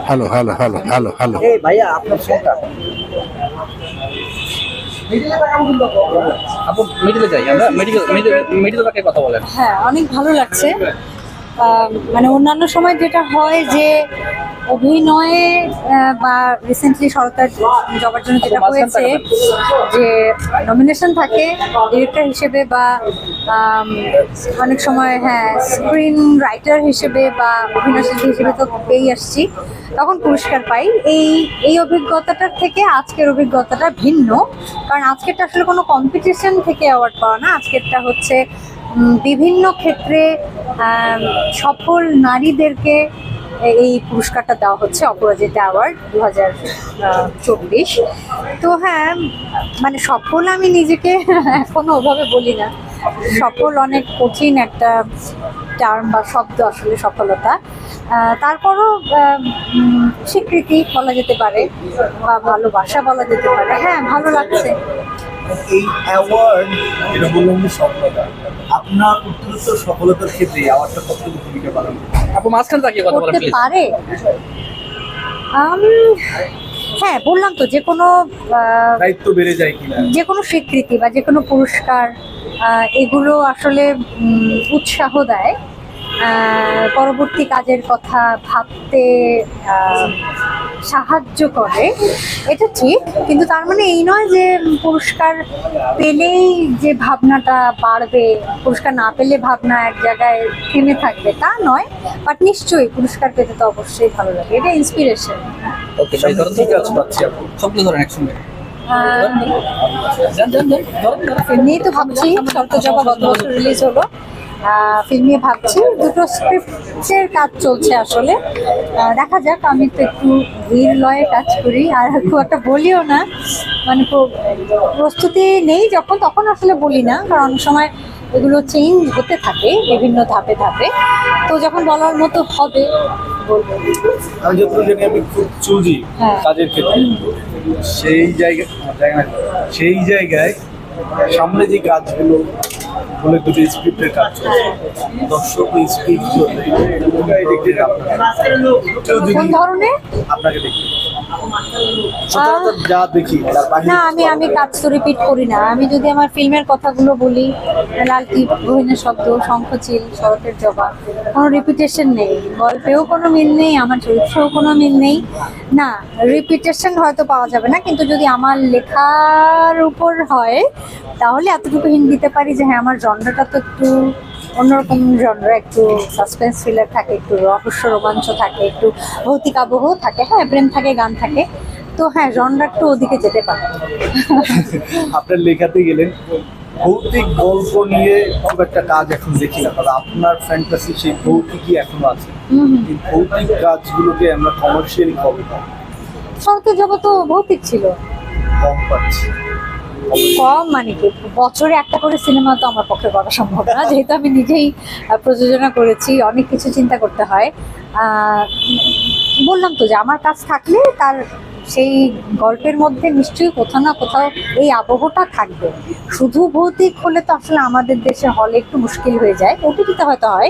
Hello hello hello hello hello. এই ভাইয়া আপনার ফোনটা আপু মিডিলে যাই আমরা মেডিকেল থেকে কথা বলেন। হ্যাঁ, অনেক ভালো লাগছে। মানে অন্যান্য সময় যেটা হয় যে অভিনয়ে বা রিসেন্টলি সরকার জবার জন্য যেটা হয়েছে যে নমিনেশন থাকে ডিরেক্টর হিসেবে বা অনেক সময় হ্যাঁ স্ক্রিন রাইটার হিসেবে বা অভিনয়শিল্পী হিসেবে তো পেয়েই আসছি, তখন পুরস্কার পাই। এই অভিজ্ঞতাটার থেকে আজকের অভিজ্ঞতাটা ভিন্ন, কারণ আজকেরটা আসলে কোনো কম্পিটিশন থেকে অ্যাওয়ার্ড পাওয়া না। আজকেরটা হচ্ছে বিভিন্ন ক্ষেত্রে সফল নারীদেরকে এই পুরস্কারটা দেওয়া হচ্ছে, অপরাজিতা অ্যাওয়ার্ড 2024। তো হ্যাঁ, মানে সফল আমি নিজেকে এখনো ওভাবে বলি না। সফল অনেক কঠিন একটা টার্ম বা শব্দ আসলে সফলতা। তারপরও স্বীকৃতি বলা যেতে পারে বা ভালোবাসা বলা যেতে পারে। হ্যাঁ, ভালো লাগছে। এই অ্যাওয়ার্ড যেটা বললাম যে সফলতা, আপনার উত্তরোত্তর সফলতার ক্ষেত্রে অ্যাওয়ার্ডটা কতটুকু ভূমিকা পালন করে? আপু মাঝখানে তাকিয়ে কথা বলেন করতে প্লিজ। পারে। হ্যাঁ, বললাম তো যে কোনো দায়িত্ব বেড়ে যায় কিনা? যে কোনো স্বীকৃতি বা যে কোনো পুরস্কার এগুলো আসলে উৎসাহ দেয়, পরবর্তী কাজের কথা ভাবতে সাহায্য করে, এটা ঠিক। কিন্তু তার মানে এই নয় যে পুরস্কার পেলেই যে ভাবনাটা বাড়বে, পুরস্কার না পেলে ভাবনা এক জায়গায় থেমে থাকবে, তা নয়। বাট নিশ্চয়ই পুরস্কার পেতে তো অবশ্যই ভালো লাগে, এটা ইন্সপিরেশন। ওকে ভাই, ধরুন ঠিক আছে পাচ্ছি আপু, সবগুলো ধরেন একসঙ্গে। ফিল্ম নিয়েই তো ভাবছি। শর্তজবা গত বছর রিলিজ হলো, ফিল্ম নিয়ে ভাবছি। দুটো স্ক্রিপ্টের কাজ চলছে আসলে। দেখা যাক, আমি তো একটু ধীর লয়ে কাজ করি আর খুব একটা বলিও না, মানে প্রস্তুতি নেই যখন তখন আসলে বলি না, কারণ অনেক সময় এগুলো চেঞ্জ হতে থাকে বিভিন্ন ধাপে ধাপে। তো যখন বলার মতো হবে বলবো। আমি যতটুকু জানি আমি খুব চুজি হ্যাঁ। কাজের ক্ষেত্রে, সেই জায়গায় সামনে যে কাজগুলো বলে দুটো স্ক্রিপ্টের কাজ চলছে, দর্শক ওই স্ক্রিপ্ট কোন ধরনের? আপনাকে দেখি সচরাচর যা দেখি তার না, বাহিরে আমি কাজ তো রিপিট করি না। আমি যদি আমার ফিল্মের কথাগুলো বলি, লালটি, গহীনের শব্দ, শঙ্খচিল, শরতের জবা, কোনো রিপিটেশন নেই, গল্পেও কোনো মিল নেই, আমার চরিত্রেও কোনো মিল নেই। না, রিপিটেশন হয়তো পাওয়া যাবে না, কিন্তু যদি আমার লেখার উপর হয় তাহলে এতটুকু হিন্ট দিতে পারি যে হ্যাঁ, আমার জনরাটা তো একটু অন্যরকম জনরা, একটু সাসপেন্স থ্রিলার থাকে, একটু রহস্য রোমাঞ্চ থাকে, একটু ভৌতিক আবহ থাকে, হ্যাঁ প্রেম থাকে, গান থাকে। তো হ্যাঁ, জনরা একটু ওদিকে যেতে পারে। আপনার লেখাতে গেলেন ভৌতিক গল্প নিয়ে খুব একটা কাজ এখন দেখি না, তবে আপনার ফ্যান্টাসি সেই ভৌতিকই এখনো আছে। এই ভৌতিক কাজগুলোকে আমরা কমার্শিয়ালি কবে পাবো? শরতের জবা তো ভৌতিক ছিল। কম পাচ্ছি। কম মানে কি, বছরে একটা করে সিনেমা তো আমার পক্ষে করা সম্ভব না, যেহেতু আমি নিজেই প্রযোজনা করেছি, অনেক কিছু চিন্তা করতে হয়। বললাম তো যে আমার কাজ থাকলে তার সেই গল্পের মধ্যে নিশ্চয়ই কোথাও না কোথাও এই আবহটা থাকবে। শুধু ভৌতিক হলে তো আসলে আমাদের দেশে হলে একটু মুশকিল হয়ে যায়, ওটিটিতে হয়তো হয়।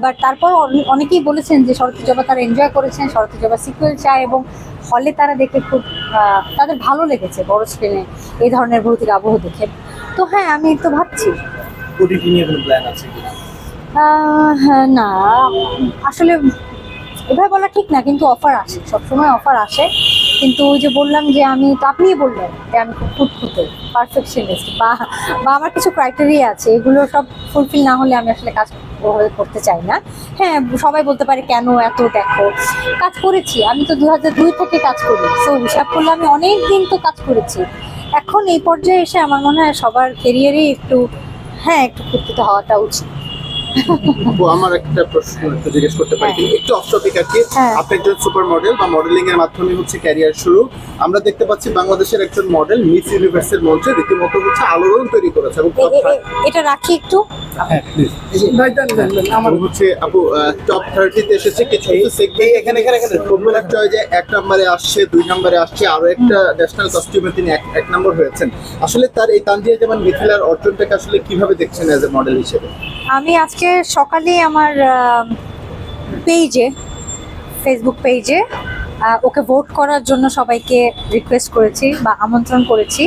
বাট তারপর অনেকেই বলেছেন যে শরতের জবা তারা এনজয় করেছেন, শরতের জবা সিকুয়েল চায়, এবং হলে তারা দেখে খুব তাদের ভালো লেগেছে বড় স্ক্রিনে এই ধরনের ভৌতিক আবহ দেখে। তো হ্যাঁ, আমি তো ভাবছি। ওটিটি নিয়ে কোনো প্ল্যান আছে কি? হ্যাঁ, না আসলে এভাবে বলা ঠিক না, কিন্তু অফার আসে, সবসময় অফার আসে। কিন্তু ওই যে বললাম যে আমি তো, আপনিই বললেন যে আমি খুব ফুটফুটে পারফেকশনিস্ট বা বা আমার কিছু ক্রাইটেরিয়া আছে, এগুলো সব ফুলফিল না হলে আমি আসলে কাজ ওভাবে করতে চাই না। হ্যাঁ, সবাই বলতে পারে কেন এত দেখো, কাজ করেছি আমি তো 2002 থেকে কাজ করি, সো হিসাব করলে আমি অনেক দিন তো কাজ করেছি। এখন এই পর্যায়ে এসে আমার মনে হয় সবার কেরিয়ারেই একটু একটু ফুটফুটে হওয়াটা উচিত। আপু, আমার একটা প্রশ্ন একটু জিজ্ঞেস করতে পারি, হ্যাঁ। একটু অফ টপিক আর কি। হ্যাঁ। আপনি একজন সুপার মডেল বা মডেলিং এর মাধ্যমে হচ্ছে ক্যারিয়ার শুরু। আমরা দেখতে পাচ্ছি বাংলাদেশের একজন মডেল মিস ইউনিভার্সের মঞ্চে রীতিমতো হচ্ছে আলোড়ন তৈরি করেছে এবং এটা রাখি একটু। হ্যাঁ প্লিজ। আমার হচ্ছে আপু টপ 30-তে এসেছে কিছু কিছু সেগমেন্ট। এখানে প্রবলেম একটা হয় যে 1 নম্বরে আসছে, 2 নম্বরে আসছে, আরো একটা ন্যাশনাল কস্টিউমে তিনি 1 নম্বর হয়েছেন। আসলে তার এই তানজিয়া জামান মিথিলার অর্জনটাকে আসলে কিভাবে দেখছেন অ্যাজ এ মডেল হিসেবে? আমি আজকে সকালে আমার পেজে ফেসবুক পেজে ওকে ভোট করার জন্য সবাইকে রিকোয়েস্ট করেছি বা আমন্ত্রণ করেছি।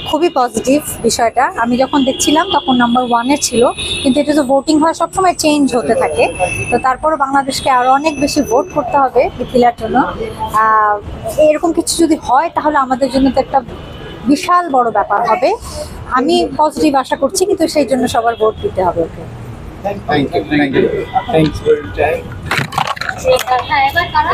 খুবই পজিটিভ বিষয়টা। আমি যখন দেখছিলাম তখন নাম্বার 1-এ ছিল, কিন্তু এটা তো ভোটিং হয় সবসময় চেঞ্জ হতে থাকে। তো তারপরও বাংলাদেশকে আরও অনেক বেশি ভোট করতে হবে মিথিলার জন্য। এরকম কিছু যদি হয় তাহলে আমাদের জন্য তো একটা বিশাল বড় ব্যাপার হবে। আমি পজিটিভ আশা করছি, কিন্তু সেই জন্য সবার ভোট দিতে হবে okay. Thank you, thank you. Thanks for your time. হ্যাঁ, এবার কারা